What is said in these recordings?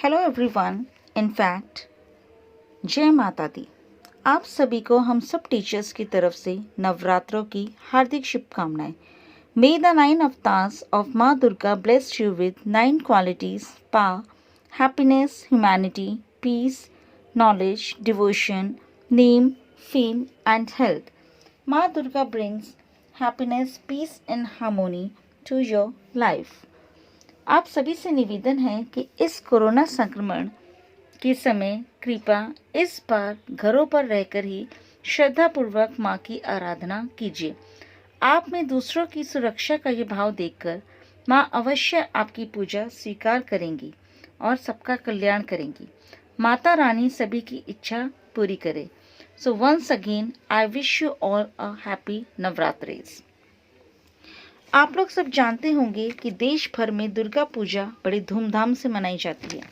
Hello everyone. In fact जय माता दी। आप सभी को हम सब टीचर्स की तरफ से नवरात्रों की हार्दिक शुभकामनाएं। मे the 9 avatars of Maa Durga bless you with 9 qualities: power, happiness, humanity, peace, knowledge, devotion, name, fame and health. Maa Durga brings happiness, peace and harmony to your life। आप सभी से निवेदन है कि इस कोरोना संक्रमण के समय कृपया इस बार घरों पर रहकर ही श्रद्धापूर्वक माँ की आराधना कीजिए। आप में दूसरों की सुरक्षा का ये भाव देखकर माँ अवश्य आपकी पूजा स्वीकार करेंगी और सबका कल्याण करेंगी। माता रानी सभी की इच्छा पूरी करे। So once again I wish you all a happy Navratris. आप लोग सब जानते होंगे कि देश भर में दुर्गा पूजा बड़ी धूमधाम से मनाई जाती है,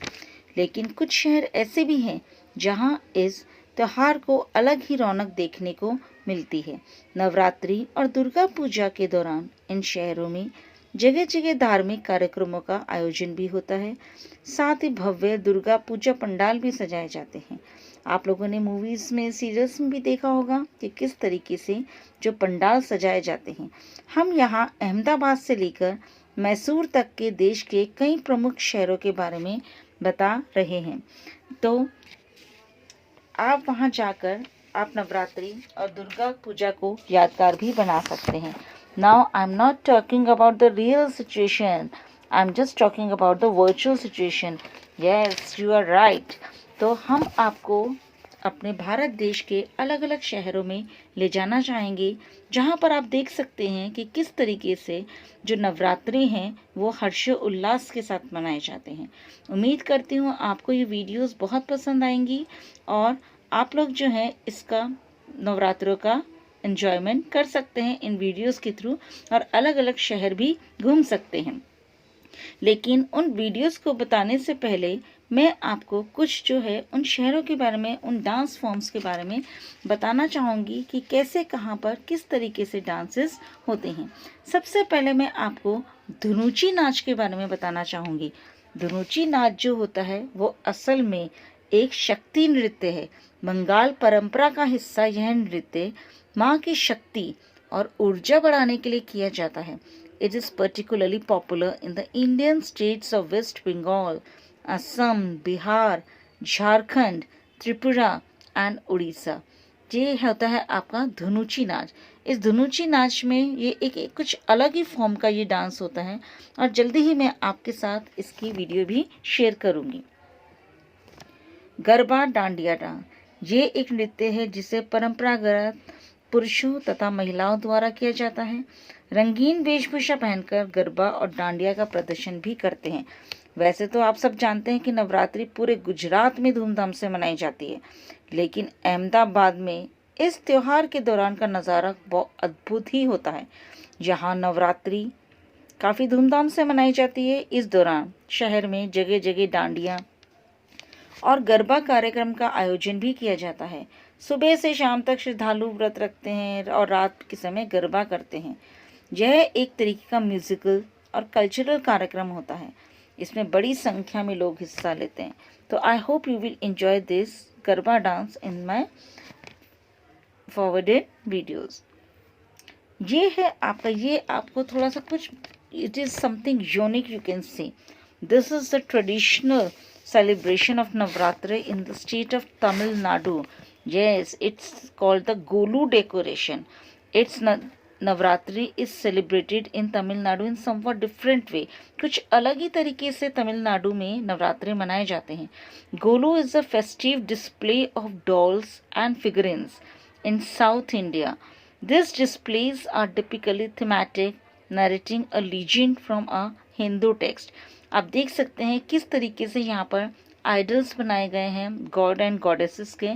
लेकिन कुछ शहर ऐसे भी हैं जहां इस त्योहार को अलग ही रौनक देखने को मिलती है। नवरात्रि और दुर्गा पूजा के दौरान इन शहरों में जगह जगह धार्मिक कार्यक्रमों का आयोजन भी होता है। साथ ही भव्य दुर्गा पूजा पंडाल भी सजाए जाते हैं। आप लोगों ने मूवीज में, सीरियल्स में भी देखा होगा कि किस तरीके से जो पंडाल सजाए जाते हैं। हम यहाँ अहमदाबाद से लेकर मैसूर तक के देश के कई प्रमुख शहरों के बारे में बता रहे हैं, तो आप वहाँ जाकर आप नवरात्रि और दुर्गा पूजा को यादगार भी बना सकते हैं। Now I am not talking about the real situation, I am just talking about the virtual situation. Yes, you are right. तो हम आपको अपने भारत देश के अलग अलग शहरों में ले जाना चाहेंगे, जहां पर आप देख सकते हैं कि किस तरीके से जो नवरात्रि हैं वो हर्षोल्लास के साथ मनाए जाते हैं। उम्मीद करती हूँ आपको ये वीडियोस बहुत पसंद आएंगी और आप लोग जो है इसका नवरात्रों का एंजॉयमेंट कर सकते हैं इन वीडियोस के थ्रू और अलग अलग शहर भी घूम सकते हैं। लेकिन उन वीडियोस को बताने से पहले मैं आपको कुछ जो है उन शहरों के बारे में, उन डांस फॉर्म्स के बारे में बताना चाहूँगी कि कैसे, कहाँ पर, किस तरीके से डांसेस होते हैं। सबसे पहले मैं आपको धुनुची नाच के बारे में बताना चाहूँगी। धुनुची नाच जो होता है वो असल में एक शक्ति नृत्य है। बंगाल परंपरा का हिस्सा यह नृत्य माँ की शक्ति और ऊर्जा बढ़ाने के लिए किया जाता है। It is particularly popular in the Indian states of West Bengal, Assam, Bihar, Jharkhand, Tripura and Odisha। ये होता है आपका धुनुची नाच। इस धुनुची नाच में ये एक कुछ अलग ही फॉर्म का ये डांस होता है और जल्दी ही मैं आपके साथ इसकी वीडियो भी शेयर करूँगी। गरबा डांडिया डांस, ये एक नृत्य है जिसे परंपरागत पुरुषों तथा महिलाओं द्वारा किया जाता है। रंगीन वेशभूषा पहनकर गरबा और डांडिया का प्रदर्शन भी करते हैं। वैसे तो आप सब जानते हैं कि नवरात्रि पूरे गुजरात में धूमधाम से मनाई जाती है, लेकिन अहमदाबाद में इस त्योहार के दौरान का नज़ारा बहुत अद्भुत ही होता है। जहां नवरात्रि काफ़ी धूमधाम से मनाई जाती है, इस दौरान शहर में जगह जगह डांडिया और गरबा कार्यक्रम का आयोजन भी किया जाता है। सुबह से शाम तक श्रद्धालु व्रत रखते हैं और रात के समय गरबा करते हैं। यह एक तरीके का म्यूजिकल और कल्चरल कार्यक्रम होता है। इसमें बड़ी संख्या में लोग हिस्सा लेते हैं। तो I hope you will enjoy this garba dance in my forwarded videos. ये है आपका, ये आपको थोड़ा सा कुछ, it is something unique you can see. This is the traditional celebration of Navratri in the state of Tamil Nadu. Yes, it's called the Golu decoration. It's Navratri is celebrated in Tamil Nadu in somewhat different way. कुछ अलग ही तरीके से तमिलनाडु में नवरात्रि मनाए जाते हैं। Golu is a festive display of dolls and figurines in South India. These displays are typically thematic, narrating a legend from a Hindu text. आप देख सकते हैं किस तरीके से यहाँ पर आइडल्स बनाए गए हैं गॉड एंड गॉडेसेस के।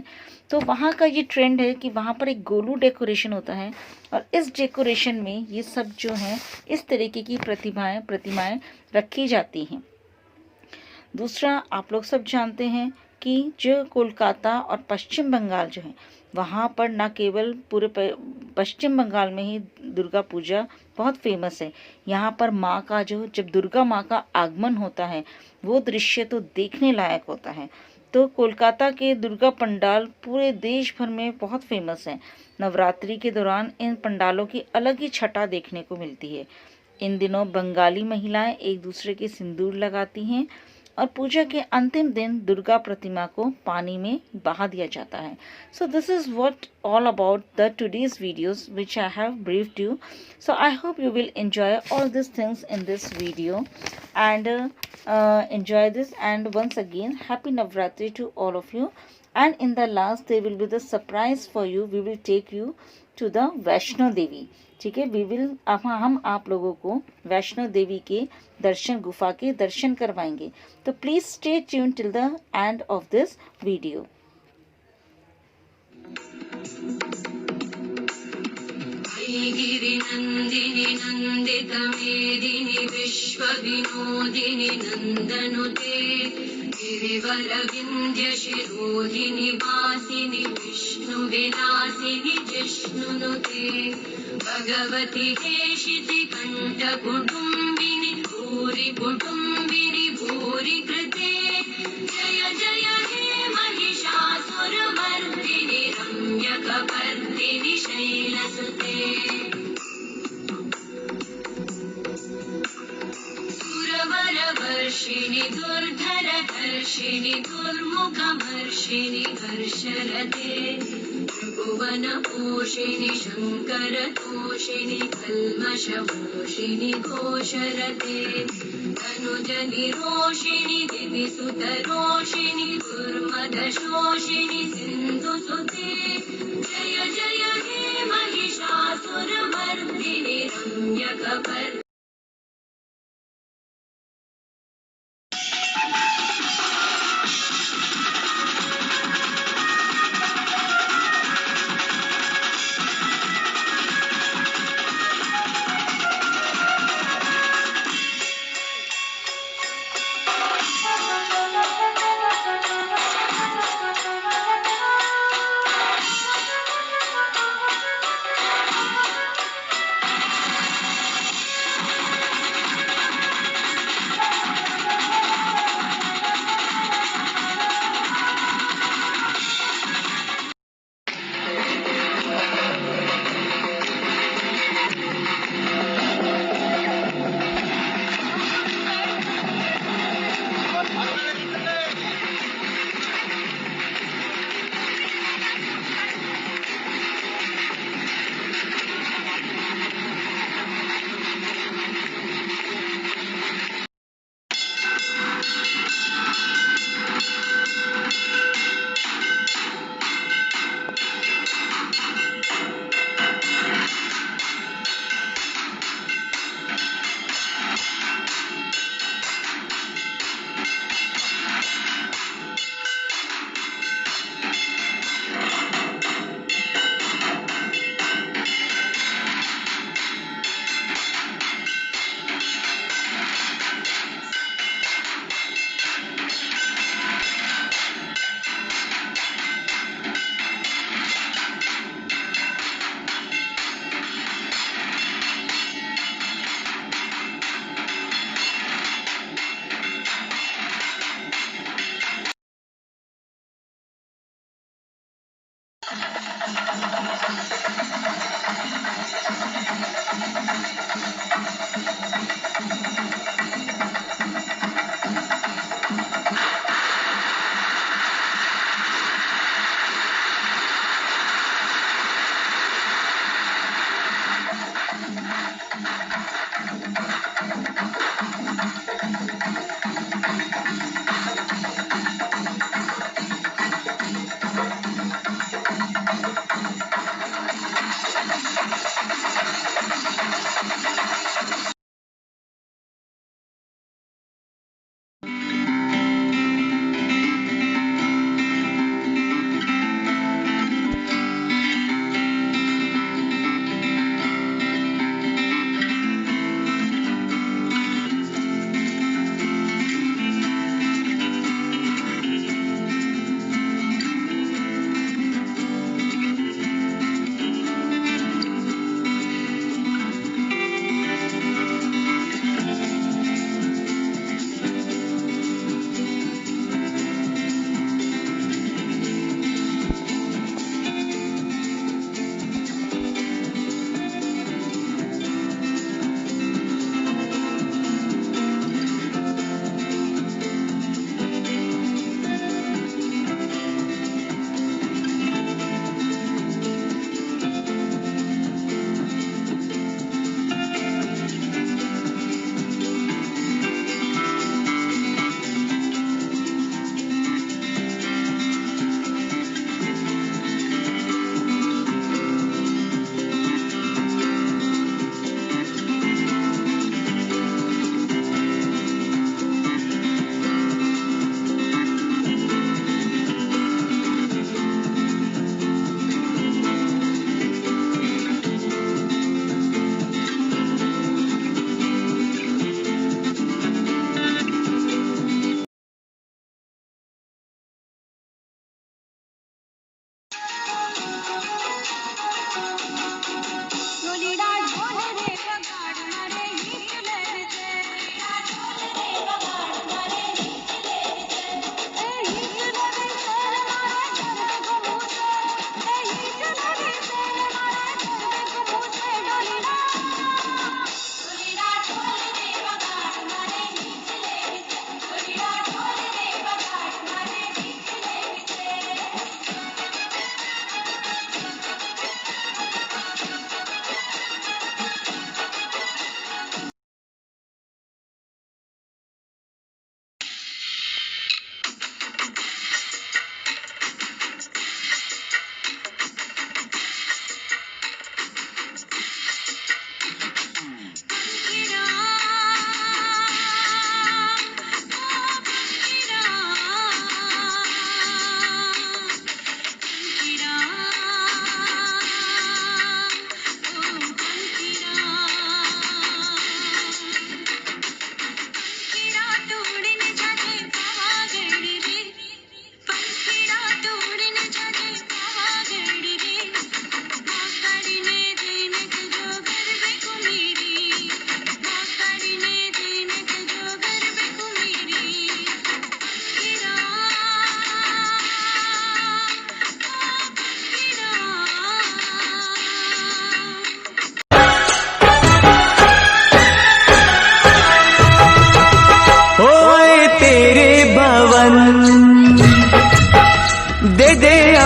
तो वहाँ का ये ट्रेंड है कि वहाँ पर एक गोलू डेकोरेशन होता है और इस डेकोरेशन में ये सब जो है इस तरीके की प्रतिमाएं रखी जाती हैं। दूसरा, आप लोग सब जानते हैं कि जो कोलकाता और पश्चिम बंगाल जो है, वहाँ पर न केवल पूरे पश्चिम बंगाल में ही दुर्गा पूजा बहुत फेमस है, यहाँ पर माँ का जब दुर्गा माँ का आगमन होता है वो दृश्य तो देखने लायक होता है। तो कोलकाता के दुर्गा पंडाल पूरे देश भर में बहुत फेमस हैं। नवरात्रि के दौरान इन पंडालों की अलग ही छटा देखने को मिलती है। इन दिनों बंगाली महिलाएं एक दूसरे के सिंदूर लगाती हैं और पूजा के अंतिम दिन दुर्गा प्रतिमा को पानी में बहा दिया जाता है। So this is what all about the today's videos which I have briefed you. So I hope you will enjoy all these things in this video and enjoy this. And once again, happy Navratri to all of you. And in the last there will be the surprise for you. We will take you to the Vaishno Devi. ठीक है, we will हम आप लोगों को वैष्णो देवी के दर्शन, गुफा के दर्शन करवाएंगे। तो please stay tune till the end of this video. गिरिनन्दिनि नन्दितमेदिनि विश्वविनोदिनि नन्दनुते गिरिवरविन्ध्यशिरोधिनि वासिनि विष्णुविलासिनि जिष्णुनुते भगवति हेशिति कण्ठकुटुम्बिनि भूरि कुटुम्बिनि भूरि कृते जय जय हे महिषासुरमर्दिनि रम्यकपर्दिनि शैलसुते सुरवरवर्षिणि दुर्धरधर्षिणि दुर्मुखमर्षिणि हर्षरते त्रिभुवनपोषिणि शङ्करतोषिणि कल्मषमोषिणि घोषरते तनुजनिरोषिणि दिविसुतरोषिणि दुर्मदशोषिणि सिन्धुसुते जय जय हे महिषासुरमर्दिनि रम्यकपर्दिनि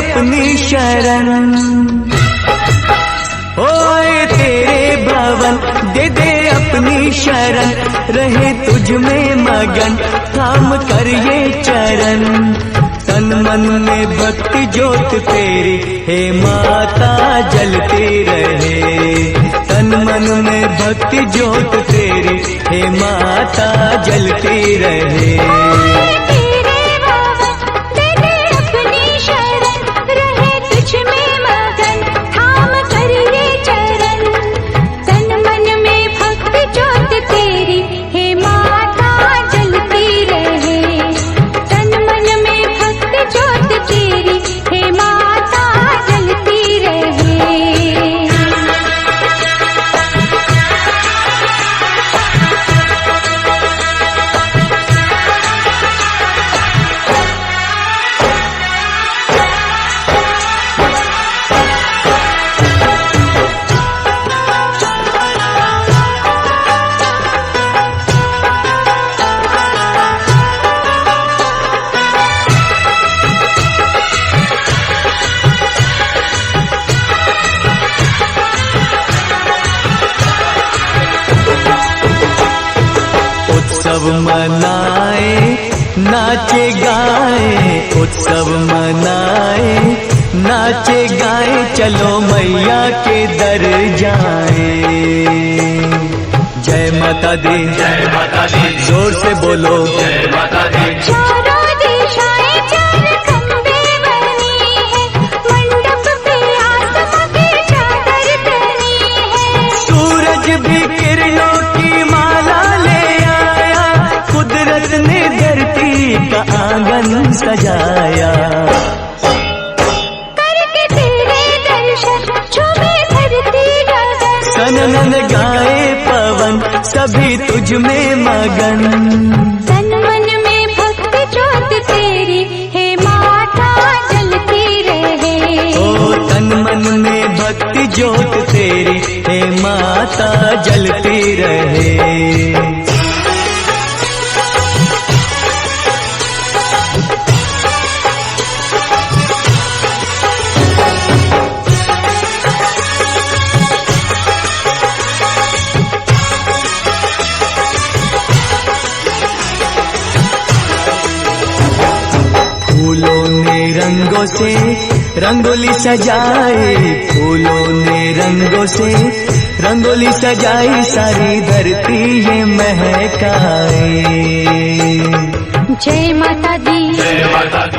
अपनी शरण, ओए तेरे भवन दे दे अपनी शरण, रहे तुझ में मगन थाम कर ये चरण। तन मन में भक्ति ज्योत तेरी हे माता जलती रहे, तन मन में भक्ति ज्योत तेरी हे माता जलती रहे। उत्सव मनाए नाचे गाए, उत्सव मनाए नाचे गाए, चलो मैया के दर जाए। जय माता दी, जय माता दी, जोर से बोलो जय माता दी। चारों दिशाएं चार खंबे बनी है, मंडप पे आसमां की चादर तनी है। सूरज भी किरणों की माला ले आया, कुदरत ने धरती का आंगन सजाया। करके तेरे दर्शन झूमे धरती गगन, सनन गाए पवन सभी तुझ में मगन। तन मन में भक्ति ज्योत तेरी हे माता जलती रहे, ओ तन मन में भक्ति ज्योत तेरी हे माता जलती रहे। फूलों ने रंगों से रंगोली सजाए, फूलों ने रंगों से रंगोली सजाई, सारी धरती ये महकाए। जय माता दी, जय माता दी।